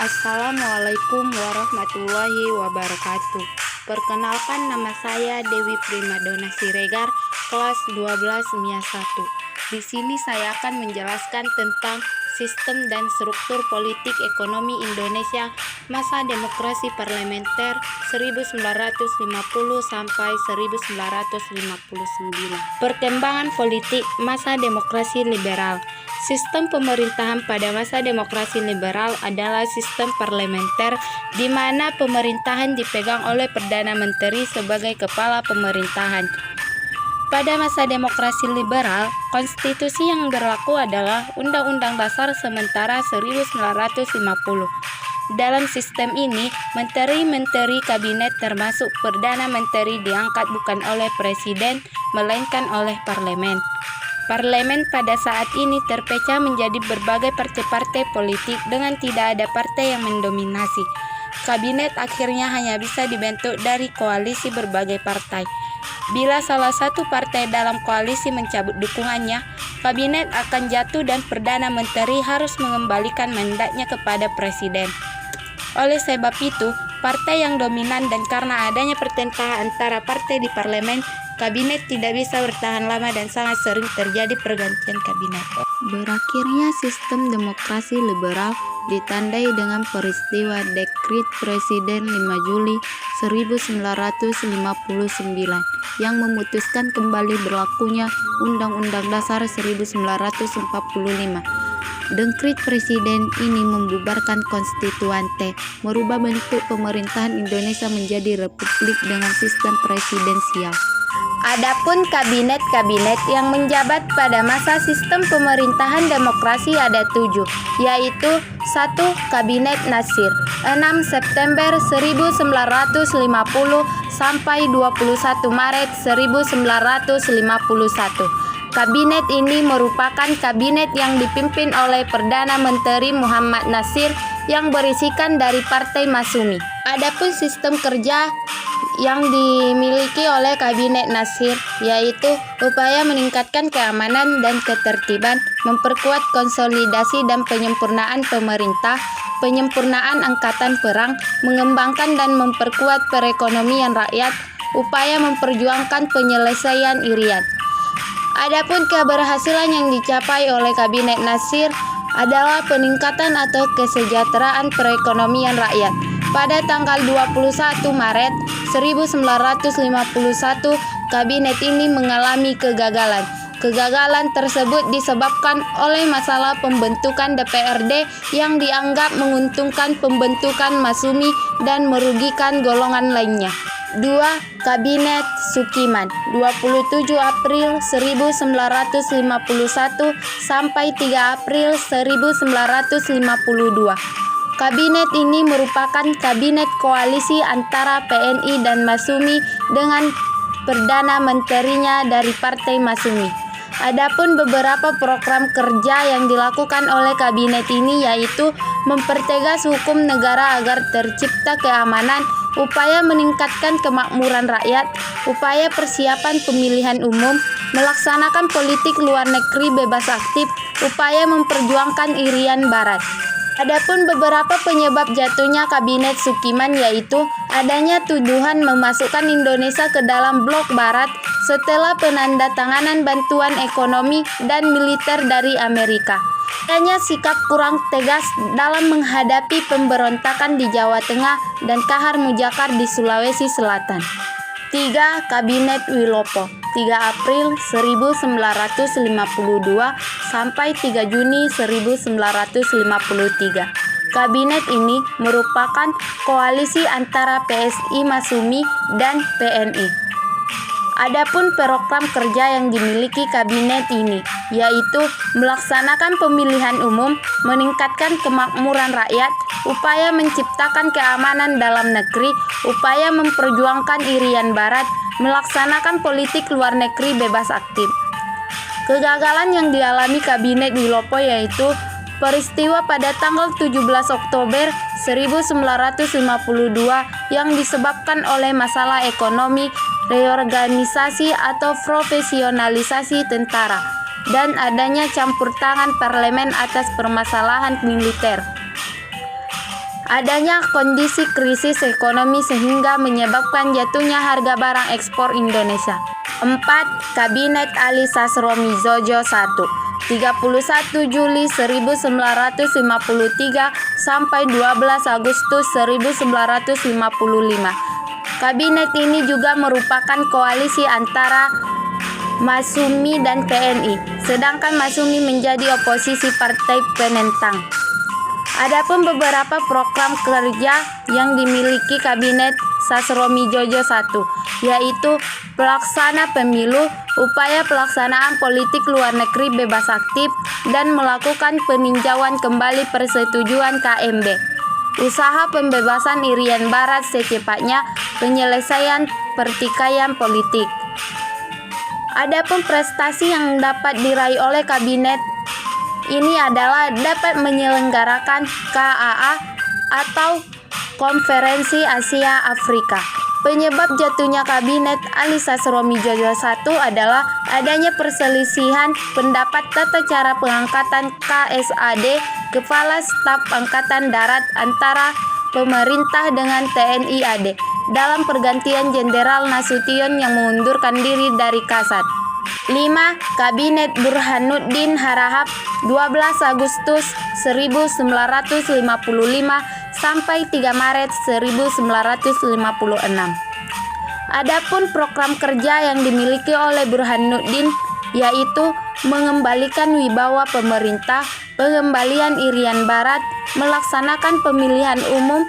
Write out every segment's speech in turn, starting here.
Assalamualaikum warahmatullahi wabarakatuh. Perkenalkan, nama saya Dewi Primadona Siregar, kelas 12 MIA 1. Di sini saya akan menjelaskan tentang sistem dan struktur politik ekonomi Indonesia masa demokrasi parlementer 1950 sampai 1959. Perkembangan politik masa demokrasi liberal. Sistem pemerintahan pada masa demokrasi liberal adalah sistem parlementer di mana pemerintahan dipegang oleh Perdana Menteri sebagai kepala pemerintahan. Pada masa demokrasi liberal, konstitusi yang berlaku adalah Undang-Undang Dasar sementara 1950. Dalam sistem ini, menteri-menteri kabinet termasuk Perdana Menteri diangkat bukan oleh presiden, melainkan oleh parlemen. Parlemen pada saat ini terpecah menjadi berbagai partai-partai politik dengan tidak ada partai yang mendominasi. Kabinet akhirnya hanya bisa dibentuk dari koalisi berbagai partai. Bila salah satu partai dalam koalisi mencabut dukungannya, kabinet akan jatuh dan Perdana Menteri harus mengembalikan mandatnya kepada presiden. Oleh sebab itu, partai yang dominan dan karena adanya pertentangan antara partai di parlemen, kabinet tidak bisa bertahan lama dan sangat sering terjadi pergantian kabinet. Berakhirnya sistem demokrasi liberal ditandai dengan peristiwa Dekrit Presiden 5 Juli 1959 yang memutuskan kembali berlakunya Undang-Undang Dasar 1945. Dekrit Presiden ini membubarkan konstituante, merubah bentuk pemerintahan Indonesia menjadi republik dengan sistem presidensial. Adapun kabinet-kabinet yang menjabat pada masa sistem pemerintahan demokrasi ada 7, yaitu 1. Kabinet Nasir 6 September 1950 sampai 21 Maret 1951. Kabinet ini merupakan kabinet yang dipimpin oleh Perdana Menteri Muhammad Nasir yang berisikan dari Partai Masyumi. Adapun sistem kerja yang dimiliki oleh Kabinet Nasir yaitu upaya meningkatkan keamanan dan ketertiban, memperkuat konsolidasi dan penyempurnaan pemerintah, penyempurnaan angkatan perang, mengembangkan dan memperkuat perekonomian rakyat, upaya memperjuangkan penyelesaian irian. Adapun keberhasilan yang dicapai oleh Kabinet Nasir adalah peningkatan atau kesejahteraan perekonomian rakyat. Pada tanggal 21 Maret 1951, kabinet ini mengalami kegagalan. Kegagalan tersebut disebabkan oleh masalah pembentukan DPRD yang dianggap menguntungkan pembentukan Masyumi dan merugikan golongan lainnya. 2. Kabinet Sukiman 27 April 1951 sampai 3 April 1952. Kabinet ini merupakan kabinet koalisi antara PNI dan Masyumi dengan Perdana Menterinya dari Partai Masyumi. Adapun beberapa program kerja yang dilakukan oleh kabinet ini yaitu mempertegas hukum negara agar tercipta keamanan, upaya meningkatkan kemakmuran rakyat, upaya persiapan pemilihan umum, melaksanakan politik luar negeri bebas aktif, upaya memperjuangkan irian barat. Adapun beberapa penyebab jatuhnya Kabinet Sukiman yaitu adanya tuduhan memasukkan Indonesia ke dalam blok barat setelah penandatanganan bantuan ekonomi dan militer dari Amerika. Adanya sikap kurang tegas dalam menghadapi pemberontakan di Jawa Tengah dan Kahar Mujakar di Sulawesi Selatan. 3. Kabinet Wilopo 3 April 1952 sampai 3 Juni 1953. Kabinet ini merupakan koalisi antara PSI Masyumi dan PNI. Adapun program kerja yang dimiliki kabinet ini yaitu melaksanakan pemilihan umum, meningkatkan kemakmuran rakyat, upaya menciptakan keamanan dalam negeri, upaya memperjuangkan irian barat, melaksanakan politik luar negeri bebas aktif. Kegagalan yang dialami Kabinet Wilopo yaitu peristiwa pada tanggal 17 Oktober 1952 yang disebabkan oleh masalah ekonomi, reorganisasi atau profesionalisasi tentara, dan adanya campur tangan parlemen atas permasalahan militer. Adanya kondisi krisis ekonomi sehingga menyebabkan jatuhnya harga barang ekspor Indonesia. 4. Kabinet Ali Sastroamidjojo 1. 31 Juli 1953 sampai 12 Agustus 1955. Kabinet ini juga merupakan koalisi antara Masyumi dan TNI, sedangkan Masyumi menjadi oposisi partai penentang. Adapun beberapa program kerja yang dimiliki Kabinet Sastroamidjojo 1, yaitu pelaksana pemilu, upaya pelaksanaan politik luar negeri bebas aktif, dan melakukan peninjauan kembali persetujuan KMB, usaha pembebasan Irian Barat secepatnya, penyelesaian pertikaian politik. Adapun prestasi yang dapat diraih oleh kabinet ini adalah dapat menyelenggarakan KAA atau Konferensi Asia Afrika. Penyebab jatuhnya Kabinet Ali Sastroamidjojo 1 adalah adanya perselisihan pendapat tata cara pengangkatan KSAD Kepala Staf Angkatan Darat antara pemerintah dengan TNI AD dalam pergantian Jenderal Nasution yang mengundurkan diri dari Kasat. 5. Kabinet Burhanuddin Harahap 12 Agustus 1955 sampai 3 Maret 1956. Adapun program kerja yang dimiliki oleh Burhanuddin yaitu mengembalikan wibawa pemerintah, pengembalian Irian Barat, melaksanakan pemilihan umum,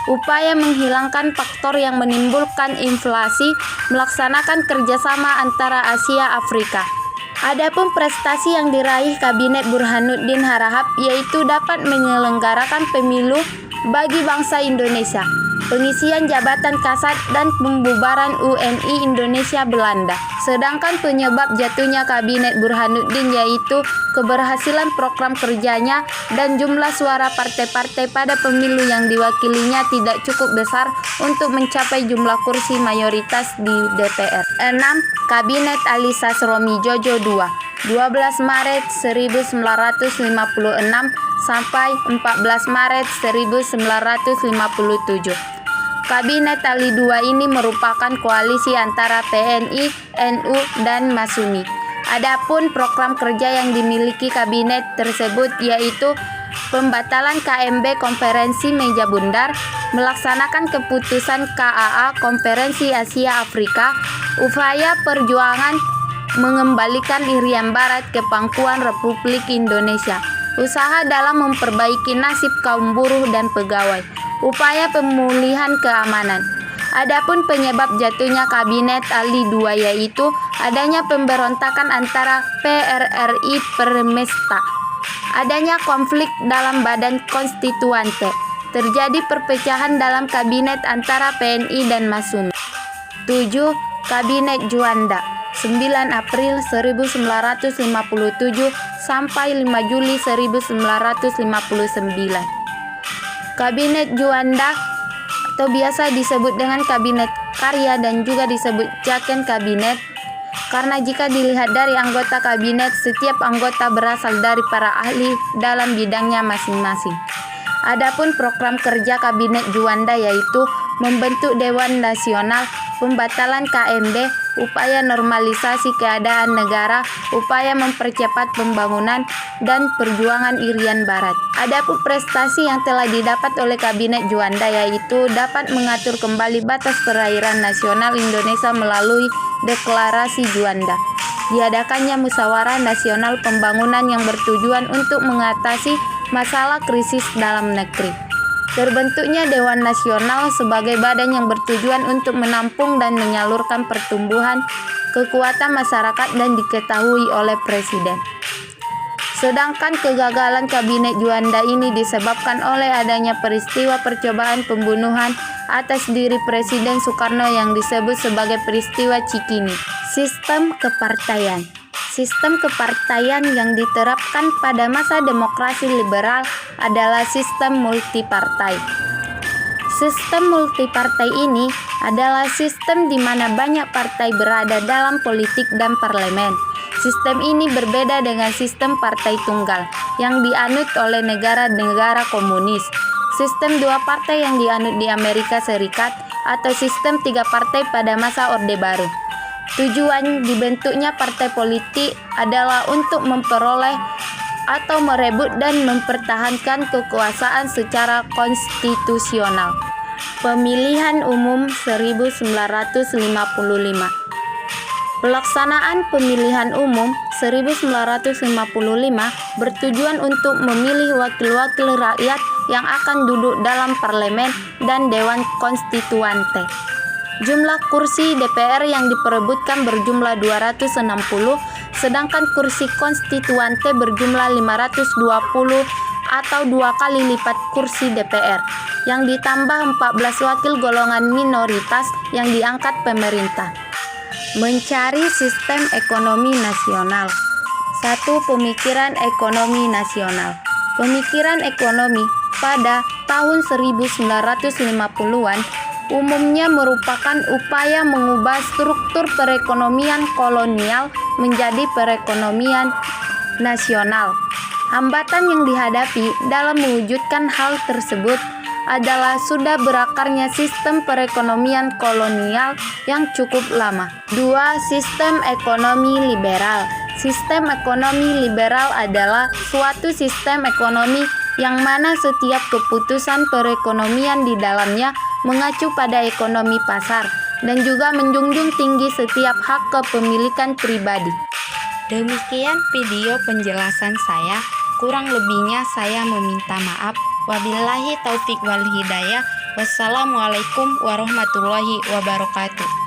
upaya menghilangkan faktor yang menimbulkan inflasi, melaksanakan kerjasama antara Asia Afrika. Adapun prestasi yang diraih Kabinet Burhanuddin Harahap yaitu dapat menyelenggarakan pemilu bagi bangsa Indonesia, pengisian jabatan Kasat dan pembubaran UNI Indonesia Belanda. Sedangkan penyebab jatuhnya Kabinet Burhanuddin yaitu keberhasilan program kerjanya dan jumlah suara partai-partai pada pemilu yang diwakilinya tidak cukup besar untuk mencapai jumlah kursi mayoritas di DPR. 6. Kabinet Ali Sastroamidjojo 2, 12 Maret 1956 sampai 14 Maret 1957. Kabinet Ali II ini merupakan koalisi antara TNI, NU, dan Masyumi. Adapun program kerja yang dimiliki kabinet tersebut yaitu pembatalan KMB Konferensi Meja Bundar, melaksanakan keputusan KAA Konferensi Asia Afrika, upaya perjuangan mengembalikan Irian Barat ke pangkuan Republik Indonesia, usaha dalam memperbaiki nasib kaum buruh dan pegawai, upaya pemulihan keamanan. Adapun penyebab jatuhnya Kabinet Ali II yaitu adanya pemberontakan antara PRRI Permesta, adanya konflik dalam badan konstituante, terjadi perpecahan dalam kabinet antara PNI dan Masyumi. 7. Kabinet Juanda 9 April 1957 sampai 5 Juli 1959. Kabinet Juanda atau biasa disebut dengan Kabinet Karya dan juga disebut Jaken Kabinet karena jika dilihat dari anggota kabinet, setiap anggota berasal dari para ahli dalam bidangnya masing-masing. Adapun program kerja Kabinet Juanda yaitu membentuk Dewan Nasional, pembatalan KMB, upaya normalisasi keadaan negara, upaya mempercepat pembangunan, dan perjuangan Irian Barat. Adapun prestasi yang telah didapat oleh Kabinet Juanda yaitu dapat mengatur kembali batas perairan nasional Indonesia melalui Deklarasi Juanda. Diadakannya musyawarah nasional pembangunan yang bertujuan untuk mengatasi masalah krisis dalam negeri. Terbentuknya Dewan Nasional sebagai badan yang bertujuan untuk menampung dan menyalurkan pertumbuhan kekuatan masyarakat dan diketahui oleh Presiden. Sedangkan kegagalan Kabinet Juanda ini disebabkan oleh adanya peristiwa percobaan pembunuhan atas diri Presiden Soekarno yang disebut sebagai peristiwa Cikini. Sistem kepartaian. Sistem kepartaian yang diterapkan pada masa demokrasi liberal adalah sistem multipartai. Sistem multipartai ini adalah sistem di mana banyak partai berada dalam politik dan parlemen. Sistem ini berbeda dengan sistem partai tunggal yang dianut oleh negara-negara komunis. sistem 2 partai yang dianut di Amerika Serikat, atau sistem 3 partai pada masa Orde Baru. Tujuan dibentuknya partai politik adalah untuk memperoleh atau merebut dan mempertahankan kekuasaan secara konstitusional. Pemilihan umum 1955. Pelaksanaan pemilihan umum 1955 bertujuan untuk memilih wakil-wakil rakyat yang akan duduk dalam parlemen dan dewan konstituante. Jumlah kursi DPR yang diperebutkan berjumlah 260, sedangkan kursi konstituante berjumlah 520 atau 2 kali lipat kursi DPR, yang ditambah 14 wakil golongan minoritas yang diangkat pemerintah. Mencari sistem ekonomi nasional. 1. Pemikiran ekonomi nasional. Pemikiran ekonomi pada tahun 1950-an umumnya merupakan upaya mengubah struktur perekonomian kolonial menjadi perekonomian nasional. Hambatan yang dihadapi dalam mewujudkan hal tersebut adalah sudah berakarnya sistem perekonomian kolonial yang cukup lama. 2. Sistem ekonomi liberal. Sistem ekonomi liberal adalah suatu sistem ekonomi yang mana setiap keputusan perekonomian di dalamnya mengacu pada ekonomi pasar dan juga menjunjung tinggi setiap hak kepemilikan pribadi. Demikian video penjelasan saya. Kurang lebihnya saya meminta maaf. Wabillahi taufik wal hidayah. Wassalamualaikum warahmatullahi wabarakatuh.